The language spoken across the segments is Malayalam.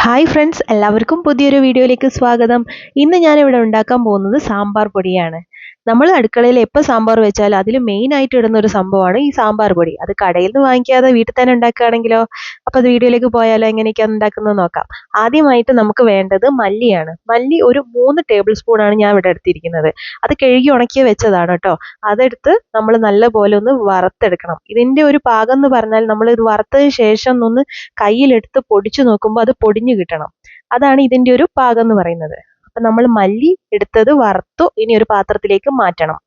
ഹായ് ഫ്രണ്ട്സ്, എല്ലാവർക്കും പുതിയൊരു വീഡിയോയിലേക്ക് സ്വാഗതം. ഇന്ന് ഞാനിവിടെ ഉണ്ടാക്കാൻ പോകുന്നത് സാമ്പാർ പൊടിയാണ്. നമ്മൾ അടുക്കളയിൽ എപ്പോൾ സാമ്പാർ വെച്ചാലും അതിൽ മെയിൻ ആയിട്ട് ഇടുന്ന ഒരു സംഭവമാണ് ഈ സാമ്പാർ പൊടി. അത് കടയിൽ നിന്ന് വാങ്ങിക്കാതെ വീട്ടിൽ തന്നെ ഉണ്ടാക്കുകയാണെങ്കിലോ? അപ്പോൾ അത് വീഡിയോയിലേക്ക് പോയാലോ, എങ്ങനെയൊക്കെയാണ് ഉണ്ടാക്കുന്നത് നോക്കാം. ആദ്യമായിട്ട് നമുക്ക് വേണ്ടത് മല്ലിയാണ്. മല്ലി ഒരു 3 ടേബിൾ സ്പൂൺ ആണ് ഞാൻ ഇവിടെ എടുത്തിരിക്കുന്നത്. അത് കഴുകി ഉണക്കി വെച്ചതാണ് കേട്ടോ. അതെടുത്ത് നമ്മൾ നല്ലപോലെ ഒന്ന് വറുത്തെടുക്കണം. ഇതിൻ്റെ ഒരു പാകം എന്ന് പറഞ്ഞാൽ നമ്മൾ ഇത് വറുത്തതിന് ശേഷം ഒന്ന് കയ്യിലെടുത്ത് പൊടിച്ചു നോക്കുമ്പോൾ അത് പൊടിഞ്ഞു കിട്ടണം. അതാണ് ഇതിൻ്റെ ഒരു പാകം എന്ന് പറയുന്നത്. അപ്പം നമ്മൾ മല്ലി എടുത്തത് വറുത്തു. ഇനി ഒരു പാത്രത്തിലേക്ക് മാറ്റണം.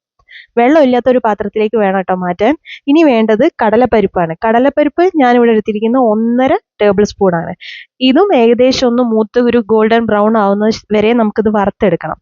വെള്ളമില്ലാത്ത ഒരു പാത്രത്തിലേക്ക് വേണം കേട്ടോ മാറ്റാൻ. ഇനി വേണ്ടത് കടലപ്പരിപ്പാണ്. കടലപ്പരിപ്പ് ഞാനിവിടെ എടുത്തിരിക്കുന്ന 1.5 ടേബിൾ സ്പൂൺ ആണ്. ഇതും ഏകദേശം ഒന്ന് മൂത്ത് ഒരു ഗോൾഡൻ ബ്രൗൺ ആവുന്ന വരെ നമുക്കിത് വറുത്തെടുക്കണം.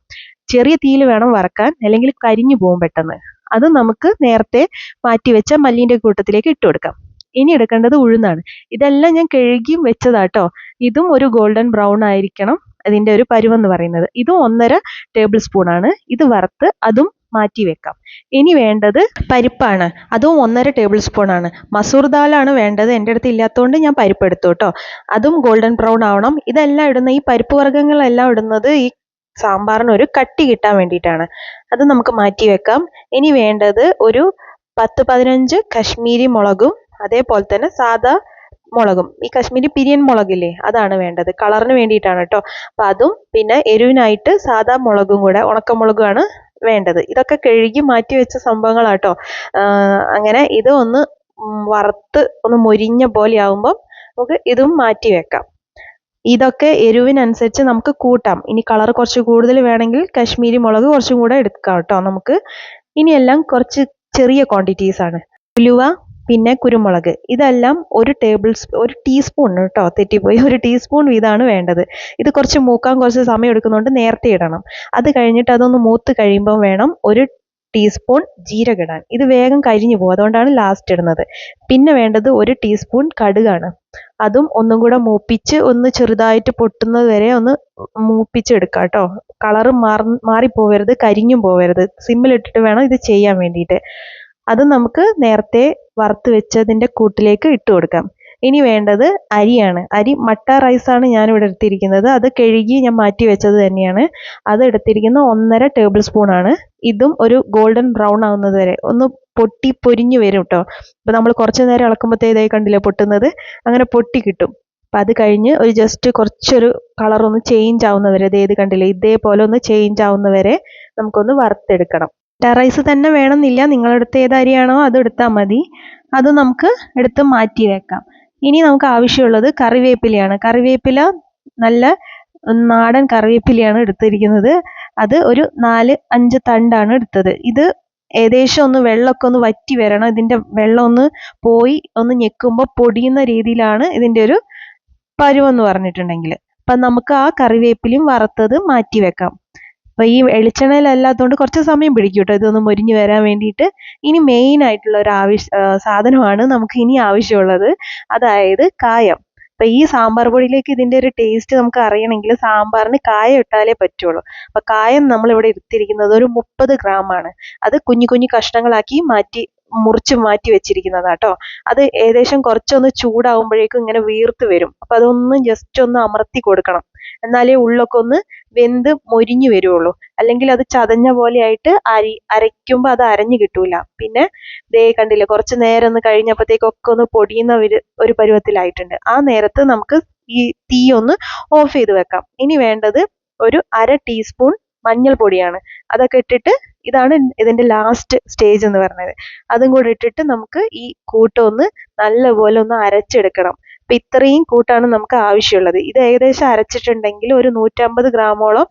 ചെറിയ തീയിൽ വേണം വറക്കാൻ, അല്ലെങ്കിൽ കരിഞ്ഞു പോകും പെട്ടെന്ന്. അത് നമുക്ക് നേരത്തെ മാറ്റി വെച്ച മല്ലിൻ്റെ കൂട്ടത്തിലേക്ക് ഇട്ട് കൊടുക്കാം. ഇനി എടുക്കേണ്ടത് ഉഴുന്നാണ്. ഇതെല്ലാം ഞാൻ കഴുകിയും വെച്ചതാട്ടോ. ഇതും ഒരു ഗോൾഡൻ ബ്രൗൺ ആയിരിക്കണം അതിൻ്റെ ഒരു പരുവെന്ന് പറയുന്നത്. ഇതും 1.5 ടേബിൾ സ്പൂൺ ആണ്. ഇത് വറുത്ത് അതും മാറ്റി വെക്കാം. ഇനി വേണ്ടത് പരിപ്പാണ്. അതും 1.5 ടേബിൾ സ്പൂൺ ആണ്. മസൂർ ദാലാണ് വേണ്ടത്. എൻ്റെ അടുത്ത് ഇല്ലാത്തതുകൊണ്ട് ഞാൻ പരിപ്പ് എടുത്തു കേട്ടോ. അതും ഗോൾഡൻ ബ്രൗൺ ആവണം. ഇതെല്ലാം ഇടുന്ന ഈ പരിപ്പ് വർഗ്ഗങ്ങളെല്ലാം ഇടുന്നത് ഈ സാമ്പാറിന് ഒരു കട്ടി കിട്ടാൻ വേണ്ടിയിട്ടാണ്. അത് നമുക്ക് മാറ്റി വെക്കാം. ഇനി വേണ്ടത് ഒരു 10-15 കശ്മീരി മുളകും അതേപോലെ തന്നെ സാദാ മുളകും. ഈ കശ്മീരി പിരിയൻ മുളകില്ലേ, അതാണ് വേണ്ടത്. കളറിന് വേണ്ടിയിട്ടാണ് കേട്ടോ. അപ്പം അതും പിന്നെ എരിവിനായിട്ട് സാദാ മുളകും കൂടെ, ഉണക്കമുളകുമാണ് വേണ്ടത്. ഇതൊക്കെ കഴുകി മാറ്റി വെച്ച സംഭവങ്ങളാട്ടോ. അങ്ങനെ ഇത് ഒന്ന് വറുത്ത് ഒന്ന് മൊരിഞ്ഞ പോലെ ആവുമ്പം നമുക്ക് ഇതും മാറ്റി വെക്കാം. ഇതൊക്കെ എരിവിനനുസരിച്ച് നമുക്ക് കൂട്ടാം. ഇനി കളർ കുറച്ച് കൂടുതൽ വേണമെങ്കിൽ കശ്മീരി മുളക് കുറച്ചും കൂടെ എടുക്കാം കേട്ടോ നമുക്ക്. ഇനിയെല്ലാം കുറച്ച് ചെറിയ ക്വാണ്ടിറ്റീസ് ആണ്. ഉലുവ, പിന്നെ കുരുമുളക്, ഇതെല്ലാം ഒരു ടീസ്പൂൺ കേട്ടോ, തെറ്റിപ്പോയി. 1 ടീസ്പൂൺ വീതമാണ് വേണ്ടത്. ഇത് കുറച്ച് മൂക്കാൻ കുറച്ച് സമയം എടുക്കുന്നതുകൊണ്ട് നേരത്തെ ഇടണം. അത് കഴിഞ്ഞിട്ട് അതൊന്ന് മൂത്ത് കഴിയുമ്പോൾ വേണം 1 ടീസ്പൂൺ ജീരകം ഇടാൻ. ഇത് വേഗം കരിഞ്ഞു പോകും, അതുകൊണ്ടാണ് ലാസ്റ്റ് ഇടുന്നത്. പിന്നെ വേണ്ടത് 1 ടീസ്പൂൺ കടുകാണ്. അതും ഒന്നും കൂടെ മൂപ്പിച്ച് ഒന്ന് ചെറുതായിട്ട് പൊട്ടുന്നത് വരെ ഒന്ന് മൂപ്പിച്ചെടുക്കാം കേട്ടോ. കളറ് മാറിപ്പോവരുത്, കരിഞ്ഞും പോവരുത്. സിമ്മിലിട്ടിട്ട് വേണം ഇത് ചെയ്യാൻ വേണ്ടിയിട്ട്. അത് നമുക്ക് നേരത്തെ വറുത്ത് വെച്ചതിൻ്റെ കൂട്ടിലേക്ക് ഇട്ട് കൊടുക്കാം. ഇനി വേണ്ടത് അരിയാണ്. അരി മട്ട റൈസാണ് ഞാനിവിടെ എടുത്തിരിക്കുന്നത്. അത് കഴുകി ഞാൻ മാറ്റി വെച്ചത് തന്നെയാണ്. അത് എടുത്തിരിക്കുന്ന 1.5 ടേബിൾ സ്പൂൺ ആണ്. ഇതും ഒരു ഗോൾഡൻ ബ്രൗൺ ആവുന്നത് വരെ ഒന്ന് പൊട്ടി പൊരിഞ്ഞു വരും കേട്ടോ. അപ്പം നമ്മൾ കുറച്ച് നേരം ഇളക്കുമ്പോഴത്തേതായി കണ്ടില്ലേ പൊട്ടുന്നത്, അങ്ങനെ പൊട്ടി കിട്ടും. അപ്പം അത് കഴിഞ്ഞ് ഒരു ജസ്റ്റ് കുറച്ചൊരു കളറൊന്ന് ചേഞ്ച് ആവുന്നവരെ, ഇത് കണ്ടില്ലേ ഇതേപോലെ ഒന്ന് ചേഞ്ച് ആവുന്നവരെ നമുക്കൊന്ന് വറുത്തെടുക്കണം. റൈസ് തന്നെ വേണമെന്നില്ല, നിങ്ങളെടുത്ത് ഏത് അരിയാണോ അത് എടുത്താൽ മതി. അത് നമുക്ക് എടുത്ത് മാറ്റി വെക്കാം. ഇനി നമുക്ക് ആവശ്യമുള്ളത് കറിവേപ്പിലയാണ്. കറിവേപ്പില നല്ല നാടൻ കറിവേപ്പിലയാണ് എടുത്തിരിക്കുന്നത്. അത് ഒരു 4-5 തണ്ടാണ് എടുത്തത്. ഇത് ഏകദേശം ഒന്ന് വെള്ളമൊക്കെ ഒന്ന് വറ്റി വരണം. ഇതിൻ്റെ വെള്ളം ഒന്ന് പോയി ഒന്ന് ഞെക്കുമ്പോൾ പൊടിയുന്ന രീതിയിലാണ് ഇതിൻ്റെ ഒരു പരുവെന്ന് പറഞ്ഞിട്ടുണ്ടെങ്കിൽ. അപ്പം നമുക്ക് ആ കറിവേപ്പിലയും വറുത്തത് മാറ്റി വെക്കാം. അപ്പോൾ ഈ വെളിച്ചെണ്ണയിലല്ലാത്തതുകൊണ്ട് കുറച്ച് സമയം പിടിക്കും കേട്ടോ ഇതൊന്ന് മൊരിഞ്ഞ് വരാൻ വേണ്ടിയിട്ട്. ഇനി മെയിൻ ആയിട്ടുള്ള ഒരു സാധനമാണ് നമുക്ക് ഇനി ആവശ്യമുള്ളത്, അതായത് കായം. അപ്പം ഈ സാമ്പാർ പൊടിയിലേക്ക് ഇതിൻ്റെ ഒരു ടേസ്റ്റ് നമുക്ക് അറിയണമെങ്കിൽ സാമ്പാറിന് കായം ഇട്ടാലേ പറ്റുള്ളൂ. അപ്പം കായം നമ്മളിവിടെ എടുത്തിരിക്കുന്നത് ഒരു 30 ഗ്രാമാണ്. അത് കുഞ്ഞു കുഞ്ഞു കഷ്ണങ്ങളാക്കി മുറിച്ച് മാറ്റി വെച്ചിരിക്കുന്നതാട്ടോ. അത് ഏകദേശം കുറച്ചൊന്ന് ചൂടാവുമ്പോഴേക്കും ഇങ്ങനെ വീർത്ത് വരും. അപ്പം അതൊന്ന് ജസ്റ്റ് ഒന്ന് അമർത്തി കൊടുക്കണം, എന്നാലേ ഉള്ളൊക്കെ ഒന്ന് വെന്ത് മൊരിഞ്ഞു വരുള്ളൂ. അല്ലെങ്കിൽ അത് ചതഞ്ഞ പോലെ ആയിട്ട് അരയ്ക്കുമ്പോൾ അത് അരഞ്ഞു കിട്ടൂല. പിന്നെ ദേ കണ്ടില്ലേ കുറച്ച് നേരം ഒന്ന് കഴിഞ്ഞപ്പോഴത്തേക്കൊക്കെ ഒന്ന് പൊടിയുന്ന ഒരു പരുവത്തിലായിട്ടുണ്ട്. ആ നേരത്ത് നമുക്ക് ഈ തീ ഒന്ന് ഓഫ് ചെയ്ത് വെക്കാം. ഇനി വേണ്ടത് ഒരു 1/2 ടീസ്പൂൺ മഞ്ഞൾപ്പൊടിയാണ്. അതൊക്കെ ഇട്ടിട്ട്, ഇതാണ് ഇതിൻ്റെ ലാസ്റ്റ് സ്റ്റേജ് എന്ന് പറയുന്നത്. അതും കൂടെ ഇട്ടിട്ട് നമുക്ക് ഈ കൂട്ട് ഒന്ന് നല്ലപോലെ ഒന്ന് അരച്ചെടുക്കണം. അപ്പം ഇത്രയും കൂട്ടാണ് നമുക്ക് ആവശ്യമുള്ളത്. ഇത് ഏകദേശം അരച്ചിട്ടുണ്ടെങ്കിൽ ഒരു 150 ഗ്രാമോളം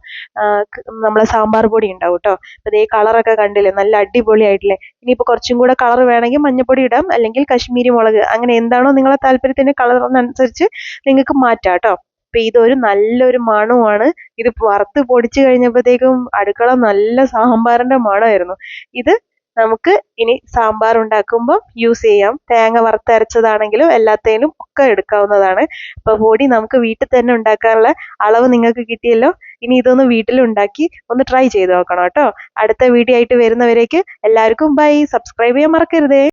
നമ്മളെ സാമ്പാർ പൊടി ഉണ്ടാവും കേട്ടോ. അപ്പം ഈ കളറൊക്കെ കണ്ടില്ലേ നല്ല അടിപൊളിയായിട്ടില്ലേ. ഇനിയിപ്പോൾ കുറച്ചും കൂടെ കളർ വേണമെങ്കിൽ മഞ്ഞൾപ്പൊടി ഇടാം, അല്ലെങ്കിൽ കശ്മീരി മുളക്, അങ്ങനെ എന്താണോ നിങ്ങളെ താല്പര്യത്തിൻ്റെ കളറിനനുസരിച്ച് നിങ്ങൾക്ക് മാറ്റാം കേട്ടോ. അപ്പം ഇതൊരു നല്ലൊരു മണമാണ്. ഇത് വറുത്ത് പൊടിച്ച് കഴിഞ്ഞപ്പോഴത്തേക്കും അടുക്കള നല്ല സാമ്പാറിൻ്റെ മണമായിരുന്നു. ഇത് നമുക്ക് ഇനി സാമ്പാർ ഉണ്ടാക്കുമ്പോൾ യൂസ് ചെയ്യാം. തേങ്ങ വറുത്തരച്ചതാണെങ്കിലും എല്ലാത്തേനും ഒക്കെ എടുക്കാവുന്നതാണ്. അപ്പോൾ പൊടി നമുക്ക് വീട്ടിൽ തന്നെ ഉണ്ടാക്കാനുള്ള അളവ് നിങ്ങൾക്ക് കിട്ടിയല്ലോ. ഇനി ഇതൊന്ന് വീട്ടിലുണ്ടാക്കി ഒന്ന് ട്രൈ ചെയ്ത് നോക്കണം കേട്ടോ. അടുത്ത വീഡിയോ ആയിട്ട് വരുന്നവരേക്ക് എല്ലാവർക്കും ബൈ. സബ്സ്ക്രൈബ് ചെയ്യാൻ മറക്കരുതേ.